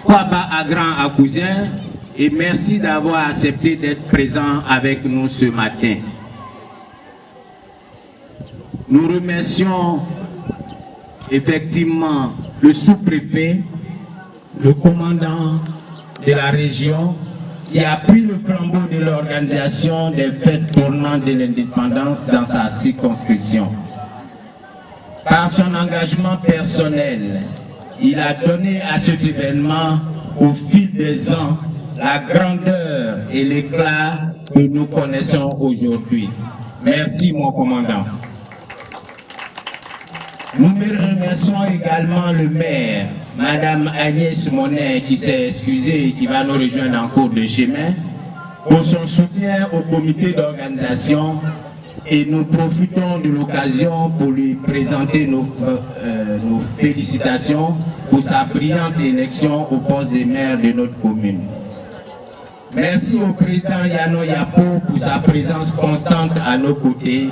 Kwaba à Grand Akouzen, et merci d'avoir accepté d'être présent avec nous ce matin. Nous remercions effectivement le sous-préfet, le commandant de la région, qui a pris le flambeau de l'organisation des fêtes tournantes de l'indépendance dans sa circonscription. Par son engagement personnel, il a donné à cet événement, au fil des ans, la grandeur et l'éclat que nous connaissons aujourd'hui. Merci, mon commandant. Nous remercions également le maire, Madame Agnès Monet, qui s'est excusée et qui va nous rejoindre en cours de chemin, pour son soutien au comité d'organisation, et nous profitons de l'occasion pour lui présenter nos félicitations pour sa brillante élection au poste de maire de notre commune. Merci au président Yano Yapo pour sa présence constante à nos côtés.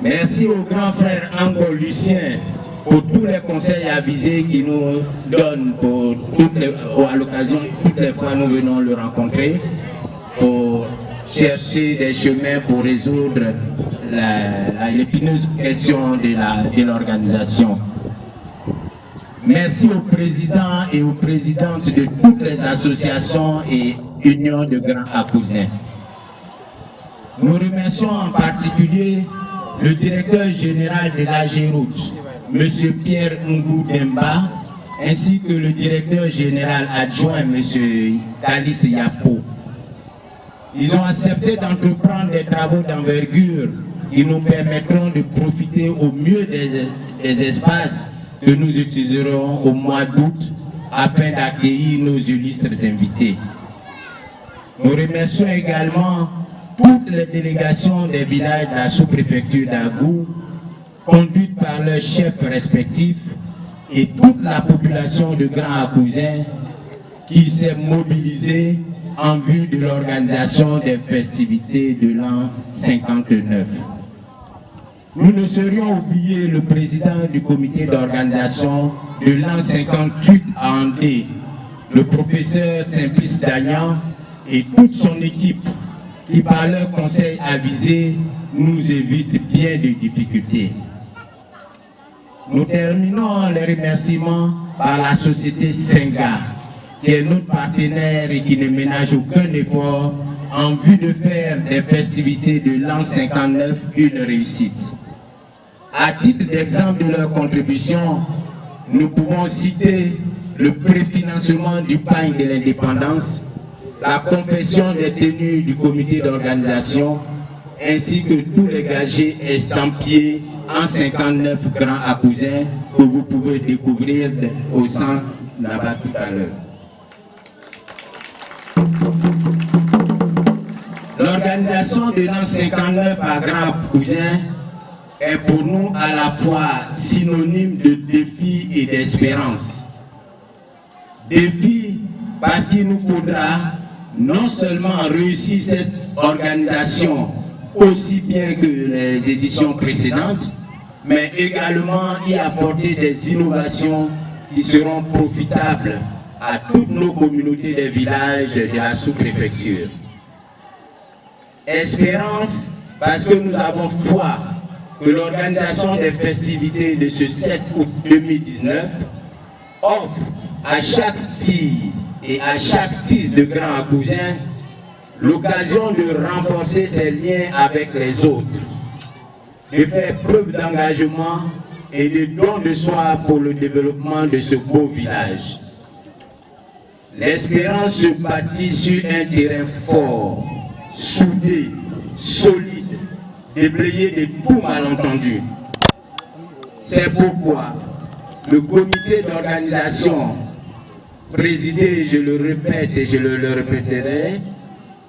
Merci au grand frère Ango Lucien pour tous les conseils avisés qu'il nous donne à l'occasion, toutes les fois nous venons le rencontrer pour chercher des chemins pour résoudre l'épineuse question de l'organisation. Merci aux présidents et aux présidentes de toutes les associations et unions de Grand Akouzen. Nous remercions en particulier le directeur général de l'AGEROUTE, M. Pierre Ngou Demba, ainsi que le directeur général adjoint, M. Caliste Yapo. Ils ont accepté d'entreprendre des travaux d'envergure qui nous permettront de profiter au mieux des espaces que nous utiliserons au mois d'août afin d'accueillir nos illustres invités. Nous remercions également toutes les délégations des villages de la sous-préfecture d'Agou, conduites par leurs chefs respectifs, et toute la population de Grand Akouzen qui s'est mobilisée en vue de l'organisation des festivités de l'an 59. Nous ne saurions oublier le président du comité d'organisation de l'an 58 à Andé, le professeur Simplice Dagnan et toute son équipe qui par leurs conseils avisés nous évitent bien de difficultés. Nous terminons les remerciements par la société Senga, qui est notre partenaire et qui ne ménage aucun effort en vue de faire des festivités de l'an 59 une réussite. À titre d'exemple de leur contribution, nous pouvons citer le préfinancement du pain de l'indépendance, la confession des tenues du comité d'organisation, ainsi que tous les gagés estampillés en 59 Grand Akouzen que vous pouvez découvrir au centre là-bas tout à l'heure. L'organisation de l'an 59 à Grand Akouzen est pour nous à la fois synonyme de défi et d'espérance. Défi parce qu'il nous faudra non seulement réussir cette organisation aussi bien que les éditions précédentes, mais également y apporter des innovations qui seront profitables à toutes nos communautés des villages de la sous-préfecture. Espérance parce que nous avons foi que l'organisation des festivités de ce 7 août 2019 offre à chaque fille et à chaque fils de Grand Akouzen l'occasion de renforcer ses liens avec les autres, de faire preuve d'engagement et de don de soi pour le développement de ce beau village. L'espérance se bâtit sur un terrain fort, soudé, solide, déblayé de tout malentendu. C'est pourquoi le comité d'organisation, présidé, je le répète et je le répéterai,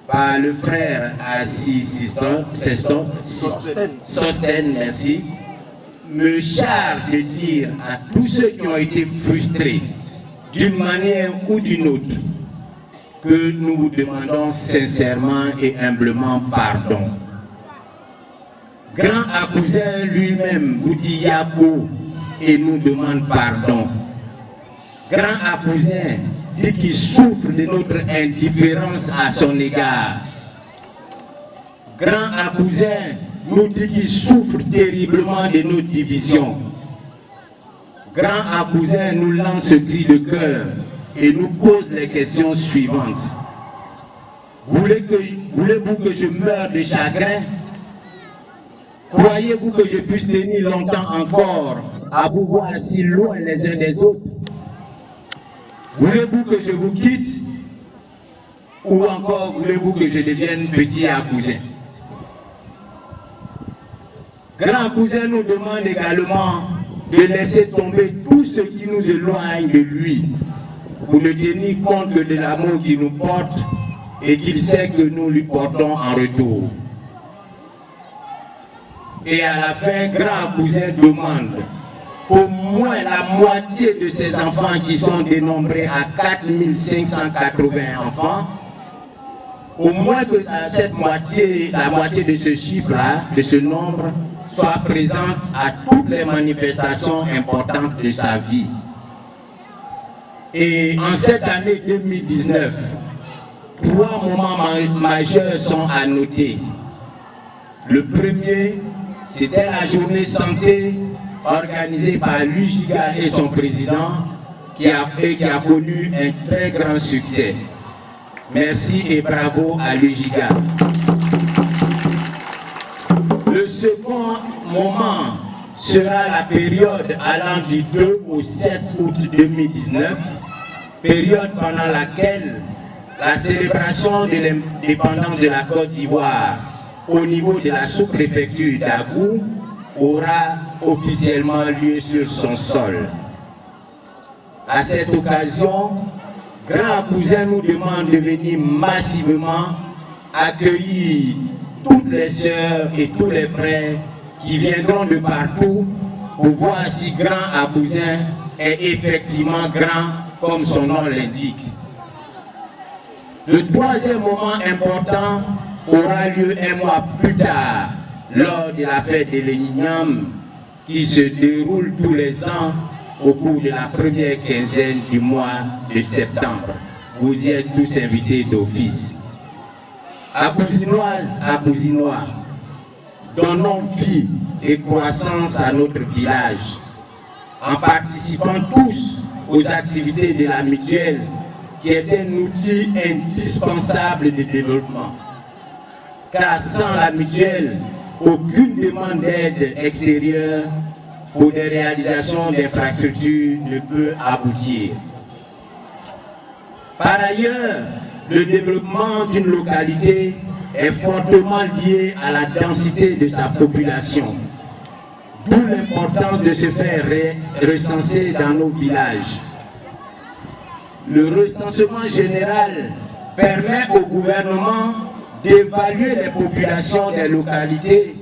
par le frère Assis Sosten, merci, me charge de dire à tous ceux qui ont été frustrés d'une manière ou d'une autre que nous vous demandons sincèrement et humblement pardon. Grand Akouzen lui-même vous dit Yako et nous demande pardon. grand Akuzin dit qu'il souffre de notre indifférence à son égard. Grand Akuzin nous dit qu'il souffre terriblement de nos divisions. Grand Akuzin nous lance ce cri de cœur et nous pose les questions suivantes. Voulez-vous que je meure de chagrin? Croyez-vous que je puisse tenir longtemps encore à vous voir si loin les uns des autres? Voulez-vous que je vous quitte? Ou encore voulez-vous que je devienne petit Akuzin? Grand Akuzin nous demande également de laisser tomber tout ce qui nous éloigne de lui pour ne tenir compte que de l'amour qu'il nous porte et qu'il sait que nous lui portons en retour. Et à la fin, Grand Akuzin demande qu'au moins la moitié de ces enfants qui sont dénombrés à 4580 enfants, au moins que cette moitié, la moitié de ce chiffre-là, de ce nombre, soit présente à toutes les manifestations importantes de sa vie. Et en cette année 2019, 3 moments majeurs sont à noter. Le premier, c'était la journée santé organisée par l'UJIGA et son président qui a connu un très grand succès. Merci et bravo à l'UJIGA. Le second moment sera la période allant du 2 au 7 août 2019, période pendant laquelle la célébration de l'indépendance de la Côte d'Ivoire au niveau de la sous-préfecture d'Agou aura officiellement lieu sur son sol. À cette occasion, Grand Akuzin nous demande de venir massivement accueillir toutes les sœurs et tous les frères qui viendront de partout pour voir si Grand Akuzin est effectivement grand comme son nom l'indique. Le troisième moment important aura lieu un mois plus tard, lors de la fête de l'Egniniam, qui se déroule tous les ans au cours de la première quinzaine du mois de septembre. Vous y êtes tous invités d'office. Akouzinoises, Akouzinois, donnons vie et croissance à notre village, en participant tous aux activités de la mutuelle, qui est un outil indispensable de développement. Car sans la mutuelle, aucune demande d'aide extérieure pour des réalisations d'infrastructures ne peut aboutir. Par ailleurs, le développement d'une localité est fortement lié à la densité de sa population, d'où l'importance de se faire recenser dans nos villages. Le recensement général permet au gouvernement d'évaluer les populations des localités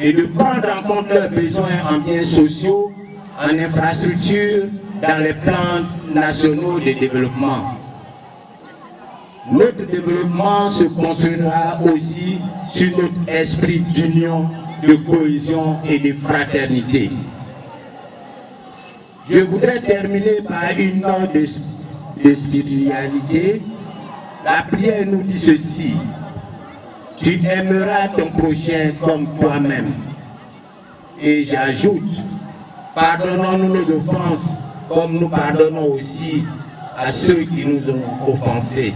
et de prendre en compte leurs besoins en biens sociaux, en infrastructures, dans les plans nationaux de développement. Notre développement se construira aussi sur notre esprit d'union, de cohésion et de fraternité. Je voudrais terminer par une note de spiritualité. La prière nous dit ceci: tu aimeras ton prochain comme toi-même. Et j'ajoute, pardonnons-nous nos offenses comme nous pardonnons aussi à ceux qui nous ont offensés.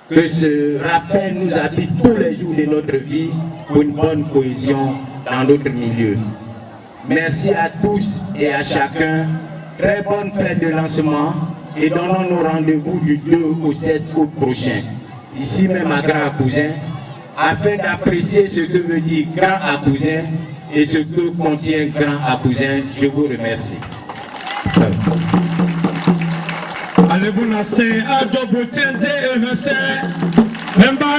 Que ce rappel nous habite tous les jours de notre vie pour une bonne cohésion dans notre milieu. Merci à tous et à chacun. Très bonne fête de lancement et donnons-nous rendez-vous du 2 au 7 août prochain, ici même à Grand Akuzin, afin d'apprécier ce que veut dire Grand Akuzin et ce que contient Grand Akuzin. Je vous remercie. Allez-vous lancer à Djoboutende et Hussein, même pas